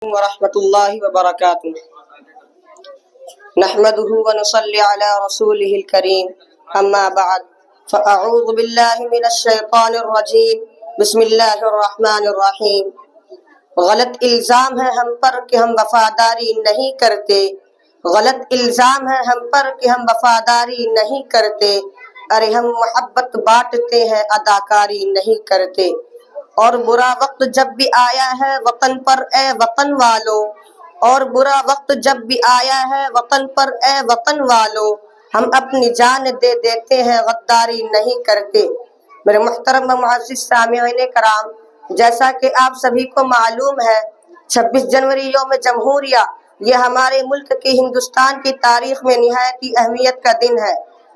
ورحمۃ اللہ وبرکاتہ نحمده ونصلي على رسوله الكريم اما بعد فاعوذ باللہ من الشیطان الرجیم بسم اللہ الرحمن الرحیم۔ غلط الزام ہے ہم پر کہ ہم وفاداری نہیں کرتے، غلط الزام ہے ہم پر کہ ہم وفاداری نہیں کرتے، ارے ہم محبت بانٹتے ہیں اداکاری نہیں کرتے۔ اور برا وقت جب بھی آیا ہے وطن پر اے وطن والو، اور برا وقت جب بھی آیا ہے وطن پر اے وطن والو، ہم اپنی جان دے دیتے ہیں غداری نہیں کرتے۔ میرے محترم و معزز سامعین کرام، جیسا کہ آپ سبھی کو معلوم ہے 26 جنوری یوم جمہوریہ یہ ہمارے ملک کی ہندوستان کی تاریخ میں نہایت اہمیت کا دن ہے،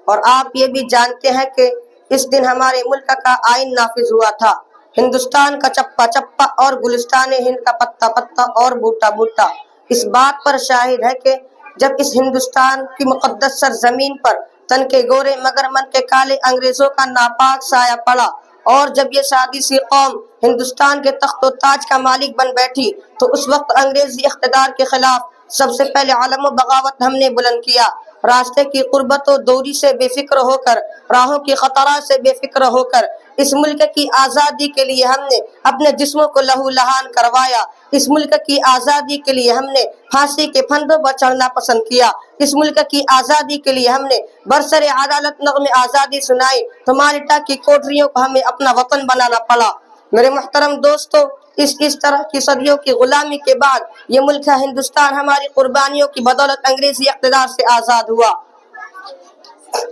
اور آپ یہ بھی جانتے ہیں کہ اس دن ہمارے ملک کا آئین نافذ ہوا تھا۔ ہندوستان کا چپا چپا اور گلستان ہند کا پتا پتا اور بوٹا بوٹا اس بات پر شاہد ہے کہ جب اس ہندوستان کی مقدس سرزمین پر تن کے گورے مگر من کے کالے انگریزوں کا ناپاک سایہ پڑا، اور جب یہ سادی سی قوم ہندوستان کے تخت و تاج کا مالک بن بیٹھی، تو اس وقت انگریزی اقتدار کے خلاف سب سے پہلے علم و بغاوت ہم نے بلند کیا۔ راستے کی قربت و دوری سے بے فکر ہو کر، راہوں کی خطرات سے بے فکر ہو کر، اس ملک کی آزادی کے لیے ہم نے اپنے جسموں کو لہو لہان کروایا۔ اس ملک کی آزادی کے لیے ہم نے پھانسی کے پھندوں پر چڑھنا پسند کیا۔ اس ملک کی آزادی کے لیے ہم نے برسر عدالت نغم آزادی سنائی، تو مالٹا کی کوٹریوں کو ہمیں اپنا وطن بنانا پڑا۔ میرے محترم دوستو، اس طرح کی صدیوں کی غلامی کے بعد یہ ملک ہندوستان ہماری قربانیوں کی بدولت انگریزی اقتدار سے آزاد ہوا،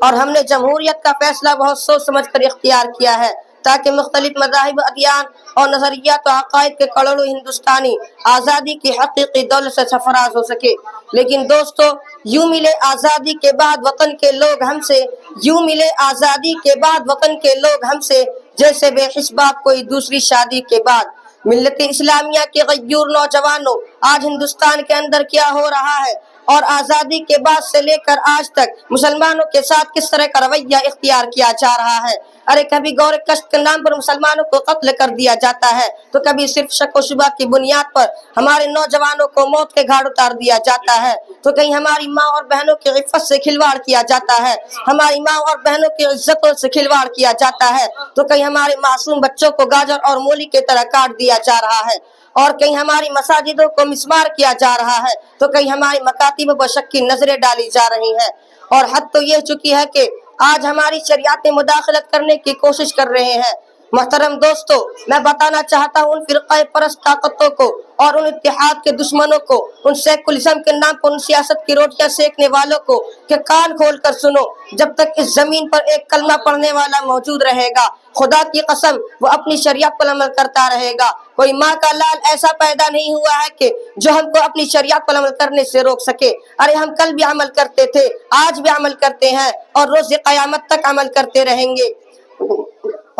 اور ہم نے جمہوریت کا فیصلہ بہت سوچ سمجھ کر اختیار کیا ہے، تاکہ مختلف مذاہب، ادیان اور نظریات و عقائد کے کروڑوں ہندوستانی آزادی کی حقیقی دولت سے سرفراز ہو سکے۔ لیکن دوستو، یوں ملے آزادی کے بعد وطن کے لوگ ہم سے، یوں ملے آزادی کے بعد وطن کے لوگ ہم سے، جیسے بے حس باپ کوئی دوسری شادی کے بعد۔ ملت اسلامیہ کے غیور نوجوانوں، آج ہندوستان کے اندر کیا ہو رہا ہے، اور آزادی کے بعد سے لے کر آج تک مسلمانوں کے ساتھ کس طرح کا رویہ اختیار کیا جا رہا ہے۔ ارے کبھی غور کشت کے نام پر مسلمانوں کو قتل کر دیا جاتا ہے، تو کبھی صرف شک و شبہ کی بنیاد پر ہمارے نوجوانوں کو موت کے گھاٹ اتار دیا جاتا ہے، تو کہیں ہماری ماں اور بہنوں کی عفت سے کھلواڑ کیا جاتا ہے، ہماری ماں اور بہنوں کی عزتوں سے کھلواڑ کیا جاتا ہے، تو کہیں ہمارے معصوم بچوں کو گاجر اور مولی کی طرح کاٹ دیا جا رہا ہے، اور کہیں ہماری مساجدوں کو مسمار کیا جا رہا ہے، تو کہیں ہماری مکاتب پر شک کی نظریں ڈالی جا رہی ہیں، اور حد تو یہ چکی ہے کہ آج ہماری شریعت میں مداخلت کرنے کی کوشش کر رہے ہیں۔ محترم دوستو، میں بتانا چاہتا ہوں ان فرقہ پرست طاقتوں کو اور ان اتحاد کے دشمنوں کو، ان سیکولرزم کے نام پر ان سیاست کی روٹیاں سیکنے والوں کو، کہ کان کھول کر سنو، جب تک اس زمین پر ایک کلمہ پڑھنے والا موجود رہے گا، خدا کی قسم وہ اپنی شریعت پر عمل کرتا رہے گا۔ کوئی ماں کا لال ایسا پیدا نہیں ہوا ہے کہ جو ہم کو اپنی شریعت پر عمل کرنے سے روک سکے۔ ارے ہم کل بھی عمل کرتے تھے، آج بھی عمل کرتے ہیں، اور روز قیامت تک عمل کرتے رہیں گے۔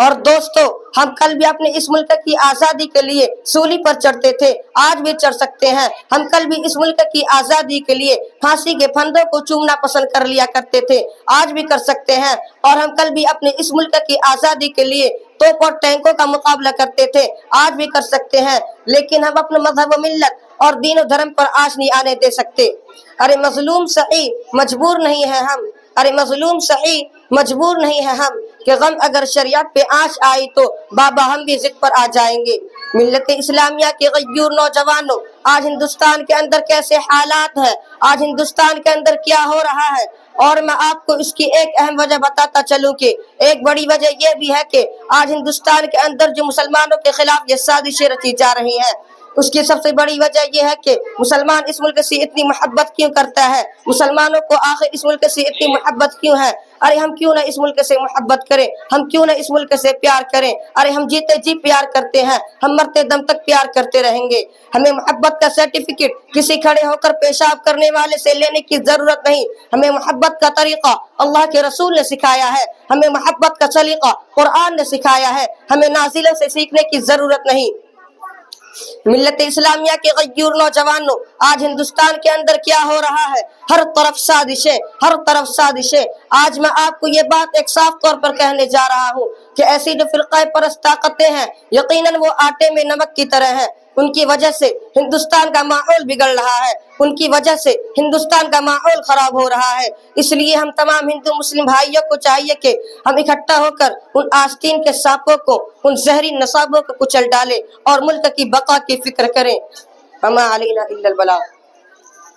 اور دوستو، ہم کل بھی اپنے اس ملک کی آزادی کے لیے سولی پر چڑھتے تھے، آج بھی چڑھ سکتے ہیں۔ ہم کل بھی اس ملک کی آزادی کے لیے پھانسی کے پھندوں کو چومنا پسند کر لیا کرتے تھے، آج بھی کر سکتے ہیں۔ اور ہم کل بھی اپنے اس ملک کی آزادی کے لیے توپ اور ٹینکوں کا مقابلہ کرتے تھے، آج بھی کر سکتے ہیں۔ لیکن ہم اپنے مذہب و ملت اور دین و دھرم پر آنچ نہیں آنے دے سکتے۔ ارے مظلوم صحیح مجبور نہیں ہے ہم، ارے مظلوم صحیح مجبور نہیں ہے ہم، کہ غم اگر شریعت پہ آنچ آئی تو بابا ہم بھی ضد پر آ جائیں گے۔ ملت اسلامیہ کے غیور نوجوانوں، آج ہندوستان کے اندر کیسے حالات ہیں، آج ہندوستان کے اندر کیا ہو رہا ہے، اور میں آپ کو اس کی ایک اہم وجہ بتاتا چلوں کہ ایک بڑی وجہ یہ بھی ہے کہ آج ہندوستان کے اندر جو مسلمانوں کے خلاف یہ سازشیں رچی جا رہی ہیں، اس کی سب سے بڑی وجہ یہ ہے کہ مسلمان اس ملک سے اتنی محبت کیوں کرتا ہے، مسلمانوں کو آخر اس ملک سے اتنی محبت کیوں ہے۔ ارے ہم کیوں نہ اس ملک سے محبت کریں، ہم کیوں نہ اس ملک سے پیار کریں، ارے ہم جیتے جی پیار کرتے ہیں، ہم مرتے دم تک پیار کرتے رہیں گے۔ ہمیں محبت کا سرٹیفکیٹ کسی کھڑے ہو کر پیشاب کرنے والے سے لینے کی ضرورت نہیں، ہمیں محبت کا طریقہ اللہ کے رسول نے سکھایا ہے، ہمیں محبت کا سلیقہ قرآن نے سکھایا ہے، ہمیں نازلوں سے سیکھنے کی ضرورت نہیں۔ ملت اسلامیہ کے غیور نوجوانوں، آج ہندوستان کے اندر کیا ہو رہا ہے، ہر طرف سازشیں، ہر طرف سازشیں۔ آج میں آپ کو یہ بات ایک صاف طور پر کہنے جا رہا ہوں کہ ایسی جو فرقہ پرست طاقتیں ہیں، یقیناً وہ آٹے میں نمک کی طرح ہیں، ان کی وجہ سے ہندوستان کا ماحول بگڑ رہا ہے، ان کی وجہ سے ہندوستان کا ماحول خراب ہو رہا ہے۔ اس لیے ہم تمام ہندو مسلم بھائیوں کو چاہیے کہ ہم اکٹھا ہو کر ان آستین کے سانپوں کو، ان زہری نصابوں کو کچل ڈالیں اور ملک کی بقا کی فکر کریں۔ وما علینا الا البلاغ۔